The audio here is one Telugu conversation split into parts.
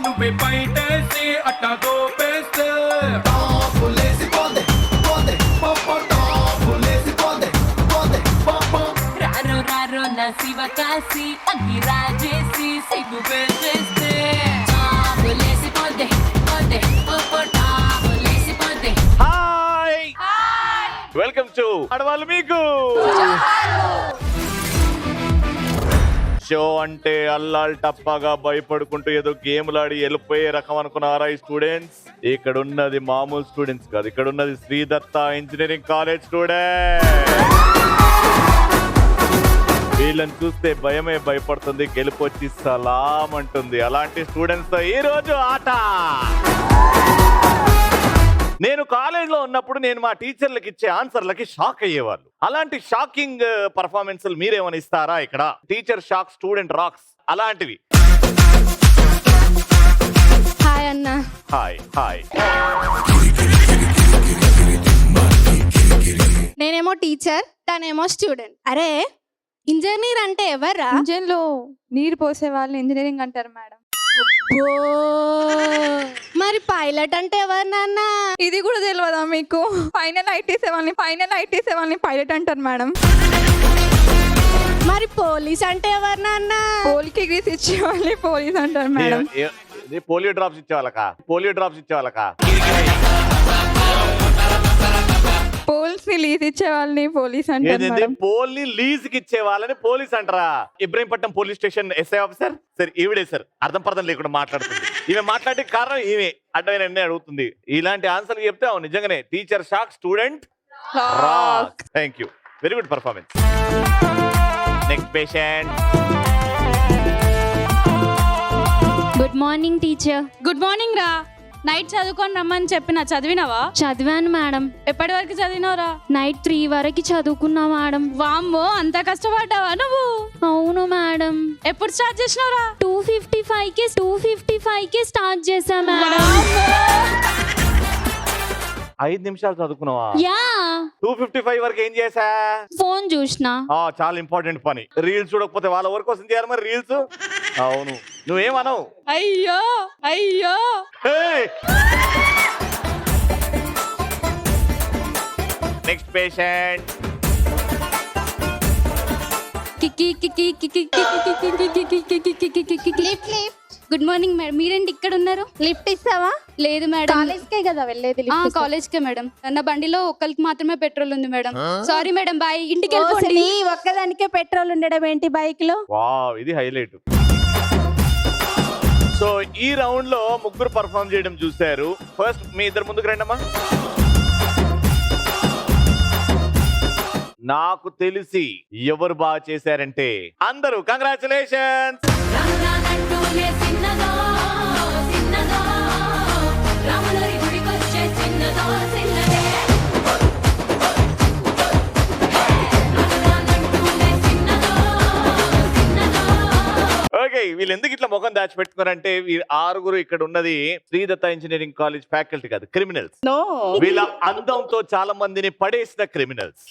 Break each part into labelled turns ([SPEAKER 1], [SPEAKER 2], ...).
[SPEAKER 1] నువ్వే పైటేసి అట్టా దోపేస్తే రారో రారో నా శివ కాసి అగ్గి రాజేసి సిగ్గు పెట్టేస్తే లేసిపోతే పోతే లేసిపోతే.
[SPEAKER 2] హాయ్ వెల్కమ్ టు ఆడవాళ్ళు మీకు షో అంటే అల్లాల్ టప్పాగా భయపడుకుంటూ ఏదో గేమ్లాడి వెళ్ళిపోయే రకం అనుకున్నారా ఈ స్టూడెంట్స్? ఇక్కడ ఉన్నది మామూలు స్టూడెంట్స్ కాదు, ఇక్కడ ఉన్నది శ్రీదత్త ఇంజనీరింగ్ కాలేజ్ స్టూడెంట్. వీళ్ళని చూస్తే భయమే భయపడుతుంది, గెలుపొచ్చి సలాం అంటుంది. అలాంటి స్టూడెంట్స్ తో ఈ రోజు ఆట. నేను కాలేజ్లో ఉన్నప్పుడు నేను మా టీచర్లకి ఇచ్చే ఆన్సర్లకి షాక్ అయ్యేవాళ్ళు. అలాంటి షాకింగ్ పర్ఫార్మెన్స్ మీరేమైనా ఇస్తారా? ఇక్కడ టీచర్ షాక్, స్టూడెంట్ రాక్స్ అలాంటివి.
[SPEAKER 3] హాయ్ అన్న.
[SPEAKER 2] Hi hi.
[SPEAKER 3] నేనేమో టీచర్, తనేమో స్టూడెంట్. అరే ఇంజనీర్ అంటే ఎవర్రా?
[SPEAKER 4] ఇంజన్ లో నీరు పోసే వాళ్ళని ఇంజనీరింగ్ అంటారు మేడం.
[SPEAKER 3] మరి పైలట్ అంటే ఎవరు నాన్న?
[SPEAKER 4] ఇది కూడా తెలియదా మీకు? ఫైనల్ ఐటీ సేవల్ని పైలట్ అంటారు మేడం.
[SPEAKER 3] మరి పోలీస్ అంటే ఎవరు నాన్న?
[SPEAKER 4] పోలికి గ్రీస్ ఇచ్చే వాళ్ళని పోలీస్ అంటారు మేడం.
[SPEAKER 2] పోలియో డ్రాప్స్ ఇచ్చేవాళ్ళకా?
[SPEAKER 4] పోల్స్ ని లీజ్ ఇచ్చే వాళ్ళని పోలీస్ అంటారు మేడం.
[SPEAKER 2] పోల్ని లీజ్ కి ఇచ్చే వాళ్ళని పోలీస్ అంటారా? Ibrahimpatnam police station SI officer sir, ఈవిడే సార్. అర్థం పర్థం లేకుండా మాట్లాడుతుంది. ఈమె మాట్లాడే కారణం ఈమె అడ్డమైన అన్నీ అడుగుతుంది. ఇలాంటి ఆన్సర్లు చెప్తే అవును నిజంగానే teacher shock, student rock. Thank you, very good performance. Next patient.
[SPEAKER 5] Good morning teacher.
[SPEAKER 6] Good morning రా. నైట్ చదువుకొని రమ్మని చెప్పిన చదివినావా?
[SPEAKER 5] చదివాను మేడం.
[SPEAKER 6] ఎప్పటి వరకు చదివినావురా?
[SPEAKER 5] నైట్ 3 వరకు చదువుకున్నా మేడం.
[SPEAKER 6] వామ్మో, అంత కష్టపడ్డావా నువ్వు?
[SPEAKER 5] అవును మేడం.
[SPEAKER 6] ఎప్పుడు స్టార్ట్ చేసినావురా?
[SPEAKER 5] 2:55కే స్టార్ట్ చేశా మేడం.
[SPEAKER 2] 5 నిమిషాలు చదువుకున్నావా?
[SPEAKER 5] యా.
[SPEAKER 2] 2:55 వరకు ఏం చేసా?
[SPEAKER 5] ఫోన్ చూసినా.
[SPEAKER 2] చాలా ఇంపార్టెంట్ పని. రీల్స్ చూడకపోతే వాళ్ళ వర్క్ కోసం చేయాలి మరి రీల్స్. అవును, నువ్వేమనవు?
[SPEAKER 6] అయ్యో అయ్యో.
[SPEAKER 2] Next patient.
[SPEAKER 5] Good morning madam. మీరేంటి ఇక్కడ ఉన్నారు?
[SPEAKER 3] లిఫ్ట్ ఇస్తావా?
[SPEAKER 5] లేదు మేడం.
[SPEAKER 3] కాలేజ్కే కదా వెళ్ళేది.
[SPEAKER 5] కాలేజ్కే మేడం. నా బండిలో ఒక్కరికి మాత్రమే పెట్రోల్ ఉంది మేడం. Sorry madam, bye. ఇంటికి వెళ్ళిపోండి.
[SPEAKER 3] ఒక్కదానికే పెట్రోల్ ఉండడం ఏంటి బైక్ లో?
[SPEAKER 2] వావ్, ఇది హైలైట్. సో ఈ రౌండ్ లో ముగ్గురు పర్ఫార్మ్ చేయడం చూశారు. ఫస్ట్ మీ ఇద్దరు ముందుకు రండమ్మా. నాకు తెలిసి ఎవరు బాగా చేశారంటే అందరూ కంగ్రాచులేషన్స్. ఓకే, వీళ్ళు ఎందుకు ఇట్లా ముఖం దాచిపెట్టుకున్నారంటే వీళ్ళు 6 ఇక్కడ ఉన్నది శ్రీదత్త ఇంజనీరింగ్ కాలేజ్ ఫ్యాకల్టీ కాదు, క్రిమినల్స్. వీళ్ళ అందంతో చాలా మందిని పడేసిన క్రిమినల్స్.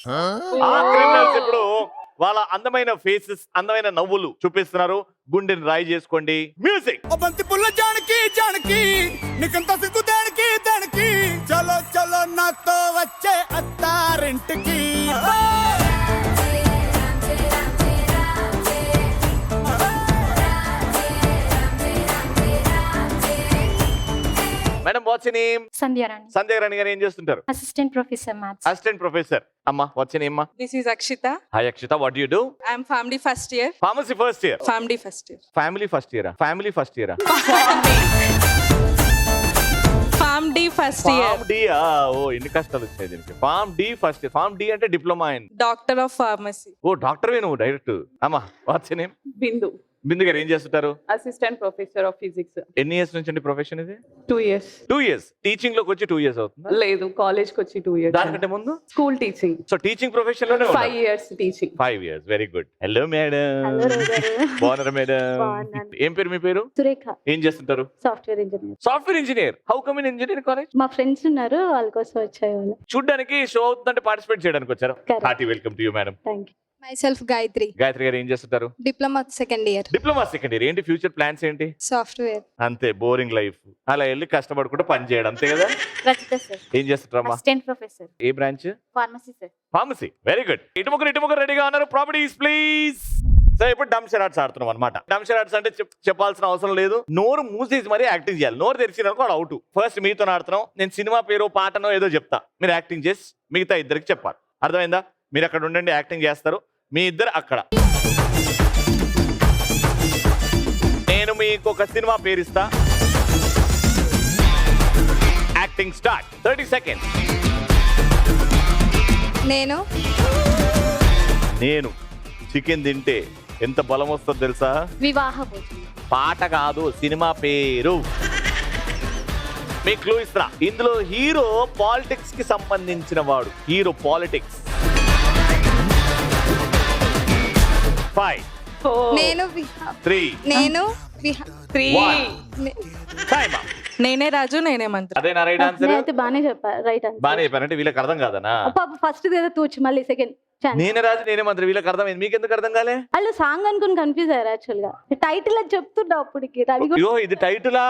[SPEAKER 2] ఆ క్రిమినల్స్ ఇప్పుడు వాళ్ళ అందమైన ఫేసెస్, అందమైన నవ్వులు చూపిస్తున్నారు. గుండెని రాయి చేసుకోండి. మ్యూజిక్.
[SPEAKER 1] చలో చలో నాతో వచ్చే అత్తారింటికి.
[SPEAKER 2] Madam, what's your name?
[SPEAKER 5] Sandhyarani.
[SPEAKER 2] Sandhyarani garu ఏం చేస్తుంటారు?
[SPEAKER 5] Assistant professor maths.
[SPEAKER 2] Assistant professor. అమ్మా, what's your name?
[SPEAKER 4] This is Akshita.
[SPEAKER 2] Hi Akshita, what do you do?
[SPEAKER 4] I am family first year.
[SPEAKER 2] Pharmacy first year.
[SPEAKER 4] Family first year.
[SPEAKER 2] Family first ఇయరా? ఫ్యామిలీ ఫస్ట్ ఇయరా?
[SPEAKER 4] Farm D first year.
[SPEAKER 2] Pharm D. ఓ, ఎన్ని కష్టాలు వచ్చాయి దీనికి. Pharm D first year. Pharm D అంటే diploma in.
[SPEAKER 4] Doctor of Pharmacy.
[SPEAKER 2] ఓ, డాక్టర్వే నువ్వు డైరెక్ట్. అమ్మా, వాట్స్ యువర్ నేమ్?
[SPEAKER 7] బిందు.
[SPEAKER 2] బిందు గారు ఏం చేస్తుంటారు?
[SPEAKER 7] Assistant professor of physics.
[SPEAKER 2] ఎన్ని ఇయర్స్ నుంచి అండి ప్రొఫెషన్ ఇది?
[SPEAKER 7] 2 years.
[SPEAKER 2] 2 years. టీచింగ్ లోకి వచ్చి 2 years అవుతుందా?
[SPEAKER 7] లేదు, కాలేజ్ కి వచ్చి 2 years.
[SPEAKER 2] దానికంటే ముందు
[SPEAKER 7] school teaching.
[SPEAKER 2] So teaching profession లోనే
[SPEAKER 7] 5 years teaching.
[SPEAKER 2] 5 years. Very good. Hello madam. బాగున్నారా మేడం? ఏం పేరు మీ పేరు?
[SPEAKER 8] సురేఖ.
[SPEAKER 2] ఏం చేస్తుంటారు?
[SPEAKER 8] Software engineer.
[SPEAKER 2] Software engineer. How come in engineering college?
[SPEAKER 8] మా ఫ్రెండ్స్ ఉన్నారు, వాళ్ళ కోసం వచ్చాయి వాళ్ళు.
[SPEAKER 2] చూడ్డానికి షో అవుతుందంటే పార్టిసిపేట్ చేయడానికి వచ్చారు.
[SPEAKER 8] Correct.
[SPEAKER 2] Hearty welcome to you madam.
[SPEAKER 8] Thank you.
[SPEAKER 3] My self Gayatri,
[SPEAKER 2] Gayatri గారు ఏం చేస్తుంటారు?
[SPEAKER 3] Diploma second year,
[SPEAKER 2] diploma second year. ఏంటి ఫ్యూచర్ ప్లాన్స్ ఏంటి?
[SPEAKER 3] సాఫ్ట్వేర్.
[SPEAKER 2] అంతే, బోరింగ్ లైఫ్. అలా వెళ్ళి కష్టపడుకుంటూ పని చేయడం, అంతే కదా?
[SPEAKER 8] రచిత సార్,
[SPEAKER 2] ఏం చేస్తుంటారమ్మా?
[SPEAKER 8] అసిస్టెంట్ ప్రొఫెసర్,
[SPEAKER 2] ఏ branch?
[SPEAKER 8] Pharmacy sir.
[SPEAKER 2] Pharmacy. Very good. ఇటు ముగ్గురు రెడీగా ఉన్నారు. Properties please. సో ఇప్పుడు డమ్ షరాట్స్ ఆడుతున్నాం అనమాట. డమ్ షరాట్స్ అంటే చెప్పాల్సిన అవసరం లేదు, నోరు మూసేసి మరీ యాక్టింగ్ చేయాలి. నోరు తెరిచిననుకో అవుట్. ఫస్ట్ మీతో ఆడుతున్నాం. నేను సినిమా పేరు పాటనో ఏదో చెప్తా, మీరు యాక్టింగ్ చేసి మిగతా ఇద్దరికి చెప్పాలి. అర్థమైందా? మీరు అక్కడ ఉండండి, యాక్టింగ్ చేస్తారు. మీ ఇద్దరు అక్కడ. నేను మీకు ఒక సినిమా పేరు ఇస్తా. Acting start. 30 seconds. నేను చికెన్ తింటే ఎంత బలం వస్తుందో తెలుసా?
[SPEAKER 8] వివాహ భోజనం.
[SPEAKER 2] పాట కాదు, సినిమా పేరు. మీ క్లూ ఇస్తా. ఇందులో హీరో పాలిటిక్స్ కి సంబంధించిన వాడు. Hero politics. 5
[SPEAKER 3] నేను
[SPEAKER 2] 3
[SPEAKER 3] నేను
[SPEAKER 2] 1 టైమ్ అప్.
[SPEAKER 4] నేనే రాజు నేనే మంత్రి.
[SPEAKER 2] అదేనా రైట్ ఆన్సర్?
[SPEAKER 8] అయితే బానే చెప్పారు, రైట్ ఆన్సర్.
[SPEAKER 2] బానే చెప్పారంటే వీళ్ళకి అర్థం కాదనా?
[SPEAKER 8] ఫస్ట్ ఏదో తూచి మళ్ళీ సెకండ్
[SPEAKER 2] నేనే రాజు నేనే మంత్రి. వీళ్ళకి అర్థమైంది, మీకు ఎందుకు అర్థం కాలే?
[SPEAKER 8] వాళ్ళు సాంగ్ అనుకుని కన్ఫ్యూజ్ అయ్యారు యాక్చువల్ గా. టైటిల్ అది చెప్తుంటా అప్పటికి రవి కూడా.
[SPEAKER 2] అయ్యో ఇది టైటిలా?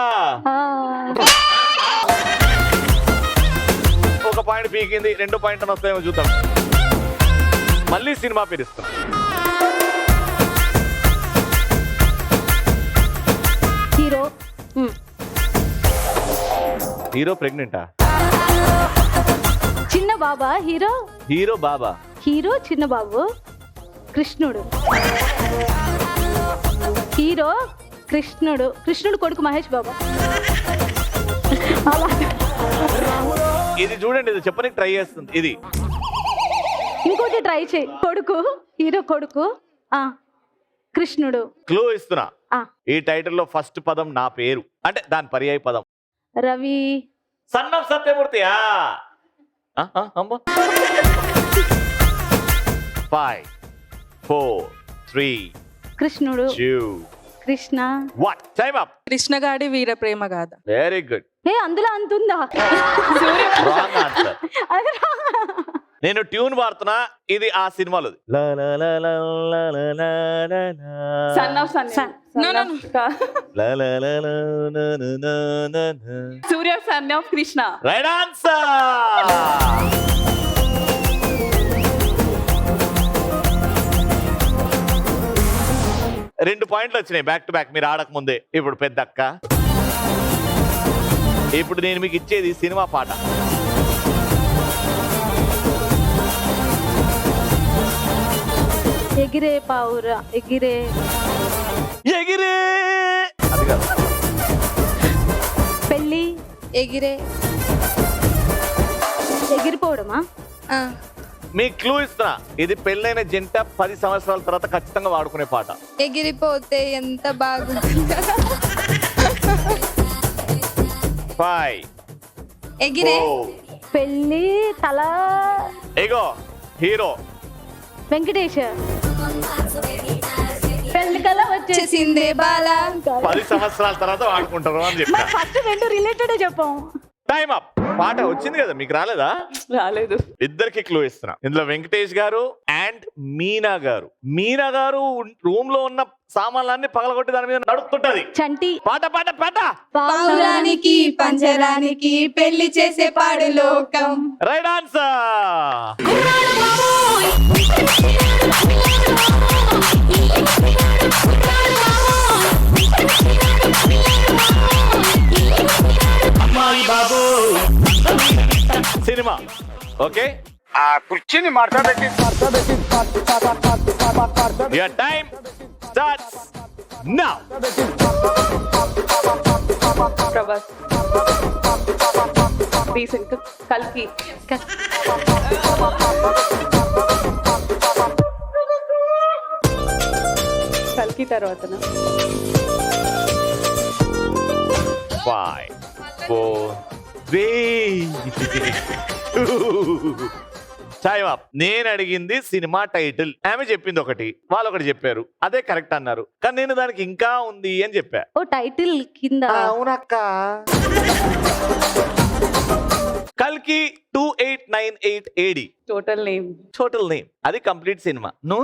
[SPEAKER 2] ఒక పాయింట్ పీకింది, 2 పాయింట్ అని వస్తాయేమో చూద్దాం. మళ్ళీ సినిమా పేరు ఇస్తాం.
[SPEAKER 8] హీరో.
[SPEAKER 2] హీరో ప్రెగ్నెంటా?
[SPEAKER 8] చిన్న బాబా హీరో.
[SPEAKER 2] హీరో బాబా.
[SPEAKER 8] హీరో చిన్న బాబు. కృష్ణుడు. హీరో కృష్ణుడు. కృష్ణుడు కొడుకు మహేష్ బాబా.
[SPEAKER 2] ఇది చూడండి, ఇది చెప్పనికి ట్రై చేస్తుంది. ఇది
[SPEAKER 8] ఇంకోటి ట్రై చేయి. కొడుకు, హీరో కొడుకు. కృష్ణుడు.
[SPEAKER 2] క్లూ ఇస్తున్నా.
[SPEAKER 8] ఆ.
[SPEAKER 2] ఈ టైటిల్ లో ఫస్ట్ పదం నా పేరు, అంటే దాని పర్యాయ పదం.
[SPEAKER 8] రవి.
[SPEAKER 2] Son of Satyamurthy. 5 4 3
[SPEAKER 8] కృష్ణుడు.
[SPEAKER 2] 2
[SPEAKER 8] Krishna.
[SPEAKER 2] 1 time up.
[SPEAKER 4] Krishnagadi Veera Prema Gaadha.
[SPEAKER 2] Very good.
[SPEAKER 8] అందులో అంతుందా?
[SPEAKER 2] Wrong answer. నేను ట్యూన్ వాడుతున్నా, ఇది ఆ సినిమాలో.
[SPEAKER 7] Son of Surya, son of Krishna.
[SPEAKER 2] Right answer. రెండు పాయింట్లు వచ్చినాయి బ్యాక్ టు బ్యాక్, మీరు ఆడక ముందే. ఇప్పుడు పెద్దక్క, ఇప్పుడు నేను మీకు ఇచ్చేది సినిమా పాట.
[SPEAKER 8] ఎగిరే పావురా ఎగిరే.
[SPEAKER 2] ఎగిరే అది కాదు.
[SPEAKER 8] పెళ్ళి.
[SPEAKER 3] ఎగిరే.
[SPEAKER 8] ఎగిరిపోవడమా?
[SPEAKER 2] మీ క్లూ ఇస్తున్నా, ఇది పెళ్ళైన జంట 10 సంవత్సరాల తర్వాత ఖచ్చితంగా వాడుకునే పాట.
[SPEAKER 3] ఎగిరిపోతే ఎంత బాగుంటుంది.
[SPEAKER 2] 5
[SPEAKER 3] ఎగిరే.
[SPEAKER 2] 4
[SPEAKER 8] పెళ్ళి తల.
[SPEAKER 2] ఎగో హీరో
[SPEAKER 8] వెంకటేష్. పెళ్లి కల వచ్చేసిందే బాలా.
[SPEAKER 2] 10 సంవత్సరాల తర్వాత వాడుకుంటారు అని చెప్పా.
[SPEAKER 8] ఫస్ట్ రెండు రిలేటెడ్ చెప్పాం.
[SPEAKER 2] Time up. పాట వచ్చింది కదా, మీకు రాలేదా?
[SPEAKER 7] రాలేదు.
[SPEAKER 2] ఇద్దరికి క్లూ ఇస్తున్నా. ఇందులో వెంకటేష్ గారు అండ్ మీనా గారు. మీనా గారు రూమ్ లో ఉన్న సామాన్లన్నీ పగలగొట్టి దాని మీద నడుస్తుంటది.
[SPEAKER 8] చంటి.
[SPEAKER 2] పాట పాట పాట.
[SPEAKER 3] పావురానికి పంజరానికి పెళ్లి చేసే పాడు లోకం.
[SPEAKER 2] Right answer. సినిమా. ఓకే,
[SPEAKER 9] ఆ కుర్చీని మార్చబెట్టి
[SPEAKER 2] your time starts now.
[SPEAKER 7] Prabhas. Recent కల్కి. కల్కి తర్వాతనా?
[SPEAKER 2] 5 4 3 2 టైమ్ అప్. నేను అడిగింది సినిమా టైటిల్, ఆమె చెప్పింది ఒకటి, వాళ్ళు ఒకటి చెప్పారు, అదే కరెక్ట్ అన్నారు. కానీ నేను దానికి ఇంకా ఉంది అని చెప్పా.
[SPEAKER 8] ఓ టైటిల్ కింద.
[SPEAKER 2] అవునక్క. కల్కి 32898 AD.
[SPEAKER 7] Total name.
[SPEAKER 2] Total name. అది కంప్లీట్ సినిమా. నో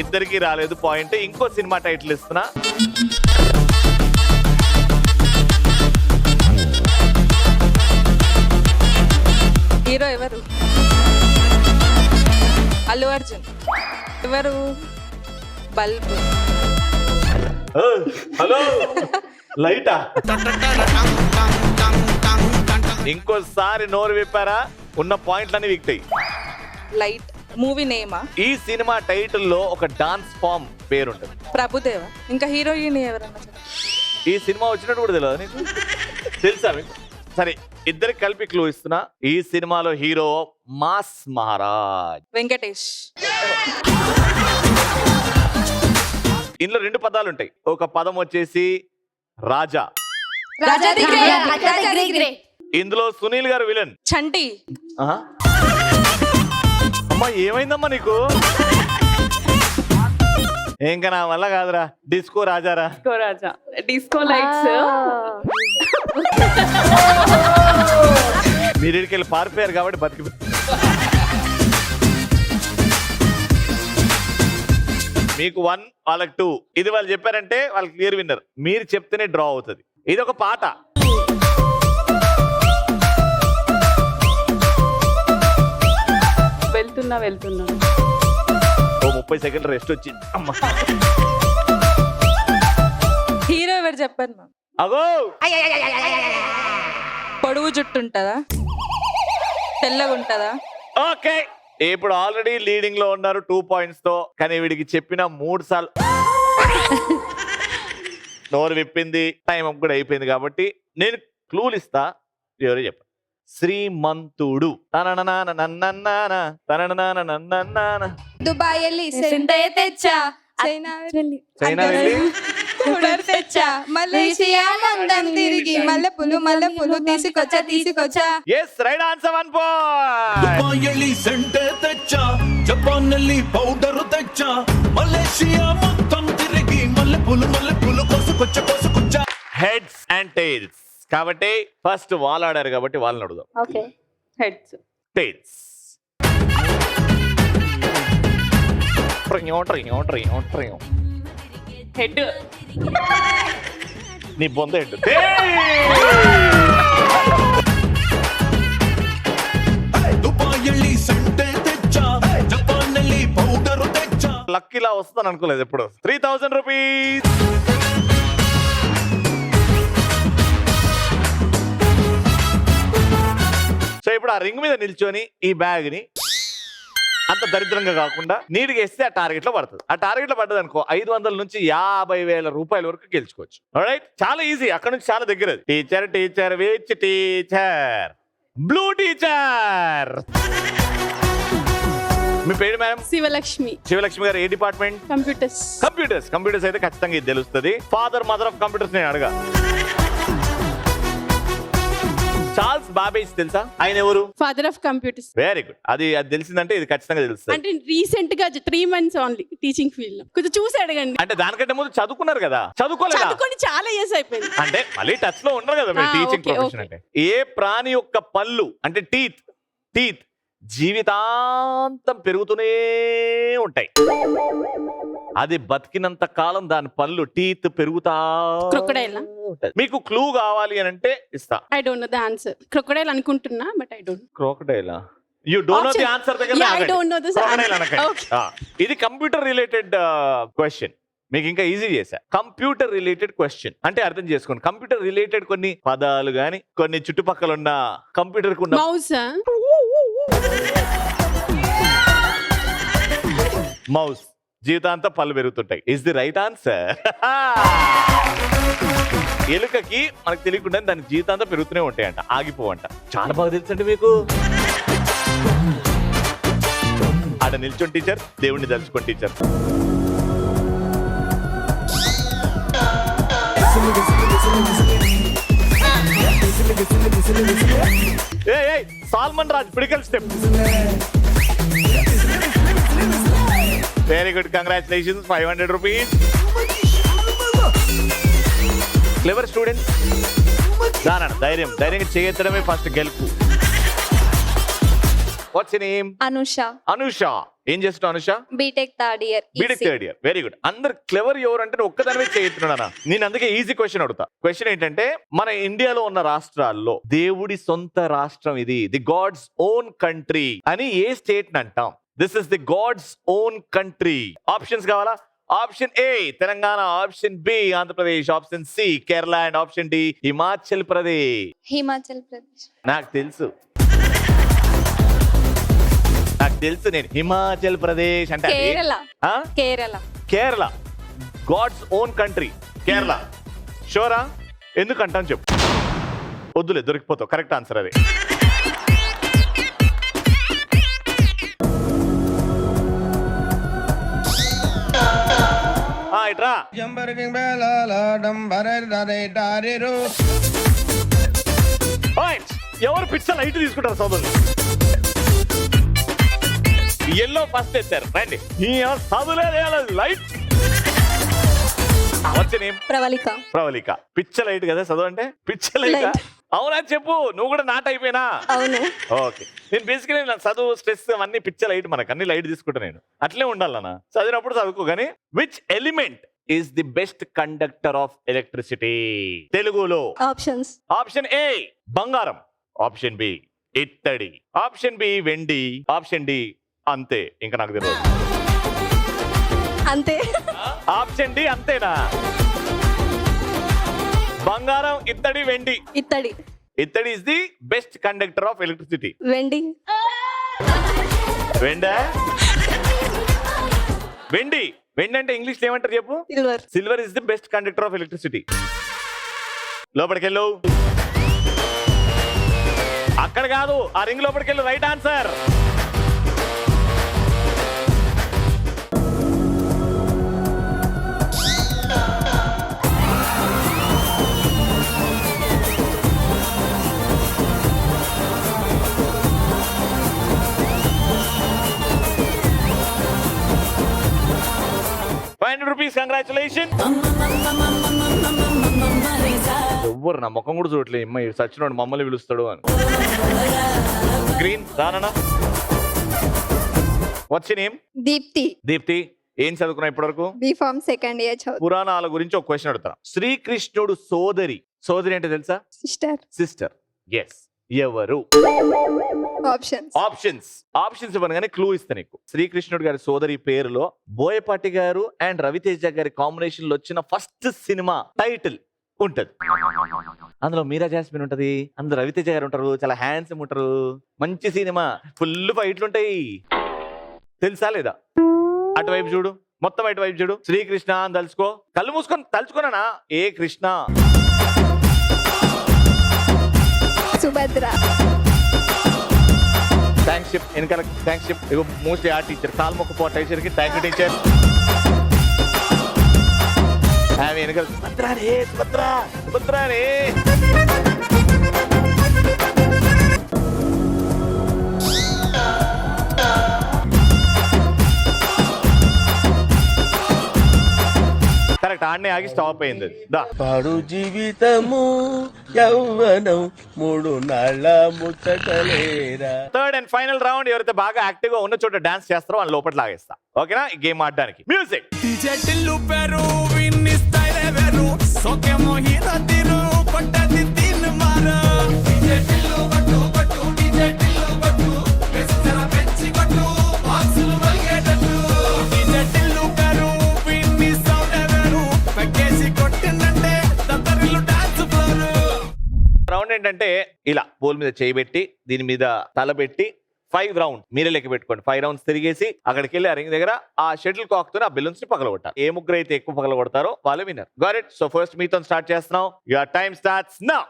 [SPEAKER 2] ఇద్దరికి రాలేదు పాయింట్. ఇంకో సినిమా టైటిల్ ఇస్తున్నా.
[SPEAKER 4] హీరో ఎవరు? అల్లు అర్జున్. ఎవరు? బల్బ్.
[SPEAKER 2] హలో లైటా? ఇంకోసారి నోరు విప్పారా ఉన్న పాయింట్లన్నీ విక్తాయి.
[SPEAKER 4] లైట్. మూవీ నేమా?
[SPEAKER 2] ఈ సినిమా టైటిల్లో ఒక డాన్స్ ఫామ్ పేరుంటుంది.
[SPEAKER 4] ప్రభుదేవ. ఇంకా హీరోయిన్ ఎవరన్నా?
[SPEAKER 2] ఈ సినిమా వచ్చినట్టు కూడా తెలియదు నీకు? తెలుసా మీకు? సరే ఇద్దరికి కలిపి క్లూ ఇస్తున్నా. ఈ సినిమాలో హీరో మాస్ మహారాజ్.
[SPEAKER 4] వెంకటేష్.
[SPEAKER 2] ఇందులో 2 పదాలు ఉంటాయి. ఒక పదం వచ్చేసి రాజా. ఇందులో సునీల్ గారు విలన్.
[SPEAKER 4] చంటి.
[SPEAKER 2] అమ్మా ఏమైందమ్మా నీకు? ఇంకా నా వల్ల కాదురా. డిస్కో రాజారా.
[SPEAKER 7] డిస్కో రాజా. Disco lights.
[SPEAKER 2] మీరు ఇక్కడికి పారిపోయారు కాబట్టి బతికి. మీకు 1 వాళ్ళకి 2. ఇది వాళ్ళు చెప్పారంటే వాళ్ళు క్లియర్ విన్నర్. మీరు చెప్తేనే డ్రా అవుతుంది. ఇది ఒక పాట.
[SPEAKER 7] వెళ్తున్నా వెళ్తున్నా.
[SPEAKER 2] ఓ 30 సెకండ్లు రెస్ట్ వచ్చింది. అమ్మా
[SPEAKER 4] హీరో ఎవరు చెప్పండి మ్యామ్.
[SPEAKER 2] అగో
[SPEAKER 4] పొడుగు జుట్టు ఉంటుందా? తెల్లగా ఉంటుందా?
[SPEAKER 2] ఓకే ఇప్పుడు ఆల్రెడీ లీడింగ్ లో ఉన్నారు 2 పాయింట్స్ తో. కానీ వీడికి చెప్పిన 3 సార్లు నోరు విప్పింది. టైం కూడా అయిపోయింది కాబట్టి నేను క్లూలు ఇస్తా. ఎవరో చెప్ప. శ్రీమంతుడు.
[SPEAKER 3] దుబాయ్ వెళ్ళి సెంటే తెచ్చా, చైనా వెళ్ళి కూలర్ తెచ్చా, మలేషియా లండన్ తిరిగి మల్లెపూలు తీసుకొచ్చా.
[SPEAKER 2] Yes right answer 1 point.
[SPEAKER 1] Dubai సెంటే తెచ్చా, జపాన్ పౌడర్ తెచ్చా, మలేషియా మొత్తం తిరిగి మల్లెపూలు కోసుకొచ్చా.
[SPEAKER 2] హెడ్స్ అండ్ టైల్స్ కాబట్టి ఫస్ట్ వాళ్ళు ఆడారు కాబట్టి వాళ్ళని అడుగుదాం.
[SPEAKER 8] ఓకే.
[SPEAKER 7] హెడ్స్.
[SPEAKER 2] టైల్స్.
[SPEAKER 7] హెడ్.
[SPEAKER 2] నీ బొంద హెడ్.
[SPEAKER 1] దుబాయ్ సెంటే తెచ్చా, జపాన్ పౌడర్ తెచ్చా.
[SPEAKER 2] లక్ ఇలా వస్తాను అనుకోలేదు ఎప్పుడు. 3000 రూపీస్. సో ఇప్పుడు ఆ రింగ్ మీద నిల్చొని ఈ బ్యాగ్ ని అంత దరిద్రంగా కాకుండా నీటికి వేస్తే ఆ టార్గెట్ లో పడుతుంది. ఆ టార్గెట్ లో పడ్డది అనుకో 500 నుంచి 50,000 రూపాయల వరకు గెలుచుకోవచ్చు. రైట్ చాలా ఈజీ. అక్కడ నుంచి చాలా దగ్గర. Teacher teacher which teacher? Blue teacher. మీ పేరు మేడం?
[SPEAKER 3] శివలక్ష్మి.
[SPEAKER 2] శివలక్ష్మి గారు ఏ డిపార్ట్మెంట్?
[SPEAKER 3] కంప్యూటర్స్.
[SPEAKER 2] కంప్యూటర్స్ అయితే ఖచ్చితంగా ఇది తెలుస్తుంది. ఫాదర్ మదర్ ఆఫ్ కంప్యూటర్స్ నేను అడగా. చార్ల్స్ బాబేజ్ తెలుసా? ఆయన ఎవరు?
[SPEAKER 3] Father of computers.
[SPEAKER 2] Very good. అది తెలిసిందంటే ఇది ఖచ్చితంగా తెలుస్తుంది.
[SPEAKER 3] అంటే రీసెంట్ గా 3 months ఓన్లీ టీచింగ్ ఫీల్డ్ లో. కొంచెం చూసి అడగండి.
[SPEAKER 2] అంటే దానికంటే ముందు చదువుకున్నారు కదా? చదువుకోలేదా?
[SPEAKER 3] చదువుకొని చాలా ఇయర్స్ అయిపోయింది.
[SPEAKER 2] అంటే మళ్ళీ టచ్ లో ఉండరు కదా మీరు టీచింగ్ ప్రొఫెషన్ అంటే. ఏ ప్రాణి యొక్క పళ్ళు అంటే టీత్ జీవితాంతం పెరుగుతూనే ఉంటాయి. అది బతికినంత కాలం దాని పళ్ళు టీత్ పెరుగుతా
[SPEAKER 3] క్రొకడైల్.
[SPEAKER 2] మీకు క్లూ కావాలి అని అంటే ఇస్తా.
[SPEAKER 3] I don't know the answer. Crocodile అనుకుంటున్నా బట్ ఐ డోంట్.
[SPEAKER 2] క్రొకడైలా? You don't know the answer దగ్గర
[SPEAKER 3] I don't know this answer.
[SPEAKER 2] ఇది కంప్యూటర్ రిలేటెడ్ క్వశ్చన్. మీకు ఇంకా ఈజీ చేశా. కంప్యూటర్ రిలేటెడ్ క్వశ్చన్ అంటే అర్థం చేసుకోండి. కంప్యూటర్ రిలేటెడ్ కొన్ని పదాలు గాని కొన్ని చుట్టుపక్కల ఉన్న కంప్యూటర్ కు మౌస్ జీవితాంతం పళ్ళు పెరుగుతుంటాయి. Is the right answer. ఎలుకకి మనకు తెలియకుండా దాని జీవితాంతం పెరుగుతూనే ఉంటాయంట, ఆగిపోవంట. చాలా బాగా తెలుసండి మీకు. ఆడ నిల్చొని టీచర్, దేవుణ్ణి తలుచుకోండి టీచర్. సాల్మన్ రాజ్ పిడికల్ స్టెప్. Very good. Congratulations. 500 rupees. Clever student దానన్న ధైర్యంగా చేయడమే ఫస్ట్ గెలుపు. What's name? అనుష. ఏం చేస్తున్నావు Anusha?
[SPEAKER 8] BTech third year.
[SPEAKER 2] Very good. అందరు క్లెవర్ ఎవరు అంటే ఒక్కదానివే చేస్తున్నానా? నేను అందుకే ఈజీ క్వశ్చన్ అడుగుతా. క్వశ్చన్ ఏంటంటే మన ఇండియాలో ఉన్న రాష్ట్రాల్లో దేవుడి సొంత రాష్ట్రం ఇది, ది గాడ్స్ ఓన్ కంట్రీ అని ఏ స్టేట్ అంటాం? This is the God's own country. Options కావాలా? Option A Telangana, option B Andhra Pradesh, option C Kerala and option D Himachal Pradesh. నాకు తెలుసు నేను హిమాచల్ ప్రదేశ్ అంటే Kerala God's own country Kerala. షోరా? ఎందుకంటాను చెప్పు. వద్దులే, దొరికిపోతావు. కరెక్ట్ ఆన్సర్ అది. ఇట్రా. ఎవరు పిచ్చ లైట్ తీసుకుంటారు సోదరులు? ఎల్లో ఫస్ట్ ఎత్తారు. రండి. లైట్ వచ్చే నేమ్? ప్రవళిక. పిచ్చ లైట్ కదా చదువు అంటే? పిచ్చ లైట్ అవునా? చెప్పు. నువ్వు కూడా నాట్ అయిపోయినా? ఓకే. నేను బేసికలీ చదువు స్ట్రెస్ అవన్నీ పిచ్చ లైట్, మనకు అన్ని లైట్ తీసుకుంటా. నేను అట్లే ఉండాలన్నా. చదివినప్పుడు చదువుకో. కానీ which element is the best conductor of electricity తెలుగులో? ఆప్షన్ ఏ బంగారం, ఆప్షన్ బి ఇత్తడి, ఆప్షన్ బి వెండి, ఆప్షన్ డి అంతే. ఇంకా నాకు తెలియదు.
[SPEAKER 8] అంతే.
[SPEAKER 2] ఆప్షన్ డి అంతేనా? బంగారం, ఇత్తడి, వెండి. ఇత్తడి is the best conductor of electricity. వెండి అంటే ఇంగ్లీష్ ఏమంటారు చెప్పు? Silver is the best conductor of electricity. లోపలికెళ్ళు. అక్కడ కాదు, ఆ రింగ్ లోపలికెళ్ళు. Right answer. ₹500. కంగ్రాచులేషన్. ఎవ్వరు నా ముఖం కూడా చూడట్లే. సచ్చినోడు మమ్మల్ని పిలుస్తాడు అని. గ్రీన్ రానా? What's your name? దీప్తి. ఏం చదువుకున్నావు ఇప్పటి వరకు?
[SPEAKER 4] BPharm second year.
[SPEAKER 2] పురాణాల గురించి ఒక క్వశ్చన్ అడుగుతా. శ్రీకృష్ణుడు సోదరి అంటే తెలుసా? సిస్టర్. ఎస్. ఎవరు? ఆప్షన్స్ ఇవ్వను కానీ క్లూ ఇస్తా నీకు. శ్రీకృష్ణుడు గారి సోదరి పేరులో బోయపాటి గారు అండ్ రవితేజ గారి కాంబినేషన్ లో వచ్చిన ఫస్ట్ సినిమా టైటిల్ ఉంటది. అందులో మీరా జాస్మిన్ ఉంటది, అందులో రవితేజ గారు ఉంటారు, చాలా హ్యాండ్సమ్ ఉంటారు. మంచి సినిమా, ఫుల్ ఫైట్లు ఉంటాయి. తెలుసా లేదా? అటువైపు చూడు, మొత్తం అటువైపు చూడు. శ్రీకృష్ణ అని తలుచుకో. కళ్ళు మూసుకొని తలుచుకున్నానా? ఏ కృష్ణ?
[SPEAKER 4] సుభద్ర.
[SPEAKER 2] థ్యాంక్స్ చెప్ వెనకాల. థ్యాంక్స్ చెప్. ఇగో మోస్ట్లీ ఆ టీచర్ కాలు మొక్క పో టీచర్ కి. Thank you teacher. వెనకాల సుభద్రానే. కరెక్ట్. ఆడనే ఆగి స్టాప్ అయింది.
[SPEAKER 10] పాడు జీవితము యవ్వనం 3 నాళ్ళ ముచ్చటలేరా.
[SPEAKER 2] Third and final round. ఎవరైతే బాగా యాక్టివ్ గా ఉన్న చోట డాన్స్ చేస్తారో వాళ్ళ లోపల లాగేస్తా. ఓకేనా? ఈ గేమ్ ఆడడానికి మ్యూజిక్. రౌండ్ ఏంటంటే ఇలా పోల్ మీద చేయబెట్టి దీని మీద తలబెట్టి 5 రౌండ్ మీరే లెక్క పెట్టుకోండి. 5 రౌండ్స్ తిరిగేసి అక్కడికి వెళ్ళి ఆ రింగ్ దగ్గర ఆ షటిల్ కాక్ తో ఆ బెలూన్స్ ని పగలగొట్టారు. ఏ ముగ్గురు అయితే ఎక్కువ పగలగొడతారో వాళ్ళే winner. Got it? So first మీతో స్టార్ట్ చేస్తున్నాం. Your time starts now.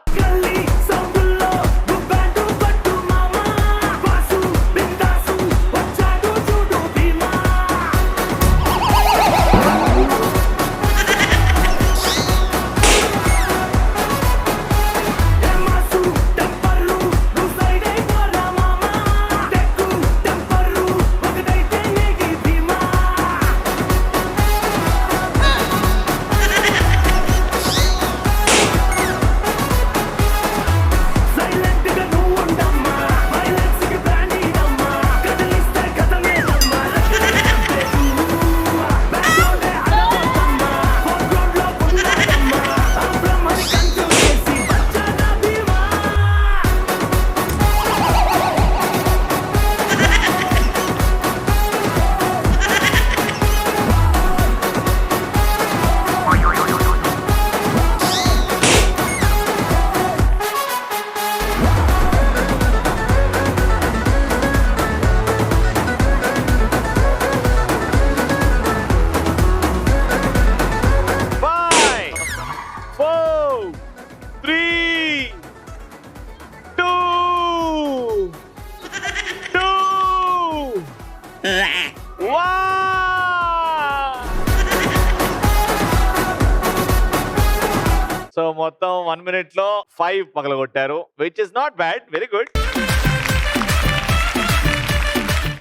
[SPEAKER 2] So మొత్తం 1 minute లో 5 పగలగొట్టారు, which is not bad, very good.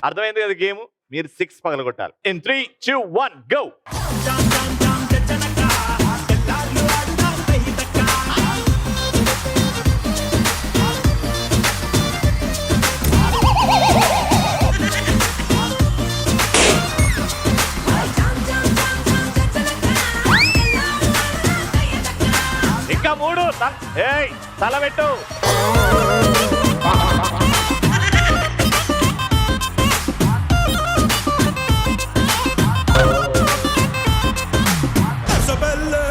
[SPEAKER 2] అర్థమైంది కదా గేమ్. మీరు 6 పగలగొట్టాలి. In 3, 2, 1 go. ఇంకా 3. ఏయ్ తల పెట్టు.
[SPEAKER 1] నర్సబెల్లే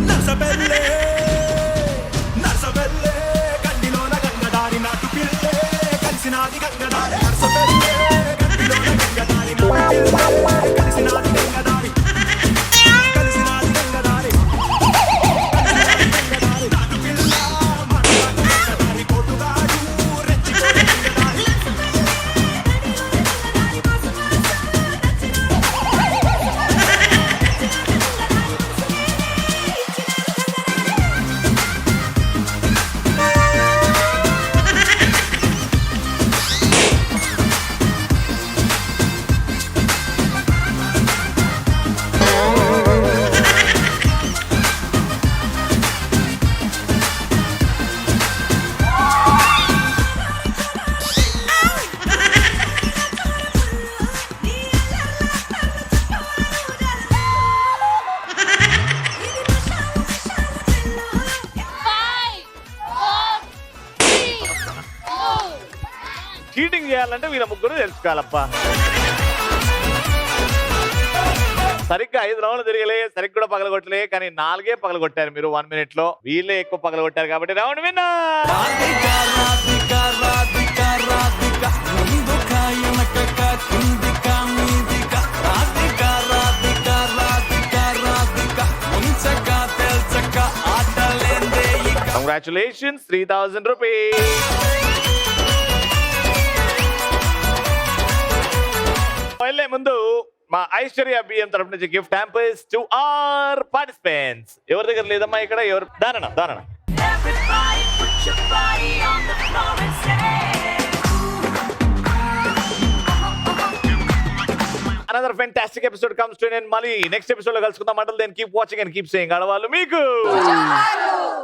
[SPEAKER 1] నర్సబెల్లే నర్సబెల్లే కండిలోన గంగదారి నాటు పిల్లే కలిసినాది గంగదారి నర్సబెల్లే కండిలోన గంగదారి నాటు పిల్లే కలిసినాది గంగదారి కలిసినాది గంగదారి నాటు పిల్ల మాట్లాడు గంగదారి కొట్టుగాడు రెచ్చిపోయి గంగదారి
[SPEAKER 2] చీటింగ్ చేయాలంటే వీళ్ళ ముగ్గురు తెలుసుకోవాలప్పా. సరిగ్గా 5 రౌండ్లు తిరగలే, సరిగ్గా కూడా పగలగొట్టలే, కానీ 4 పగలగొట్టారు మీరు 1 minute లో. వీళ్ళే ఎక్కువ పగలగొట్టారు కాబట్టి రౌండ్ విన్నర్. Congratulations, 3000 rupees. వెళ్ళే ముందు మా ఐశ్వర్య బియ్యం తరపు నుంచి gift hampers to our participants. ఎవరి దగ్గర లేదమ్మా ఇక్కడ? ఎవరు? దానన్న. Another fantastic episode comes to an end. మళ్ళీ నెక్స్ట్ ఎపిసోడ్ లో కలుసుకుందాం. Until then, keep watching and keep saying ఆడవాళ్ళు మీకు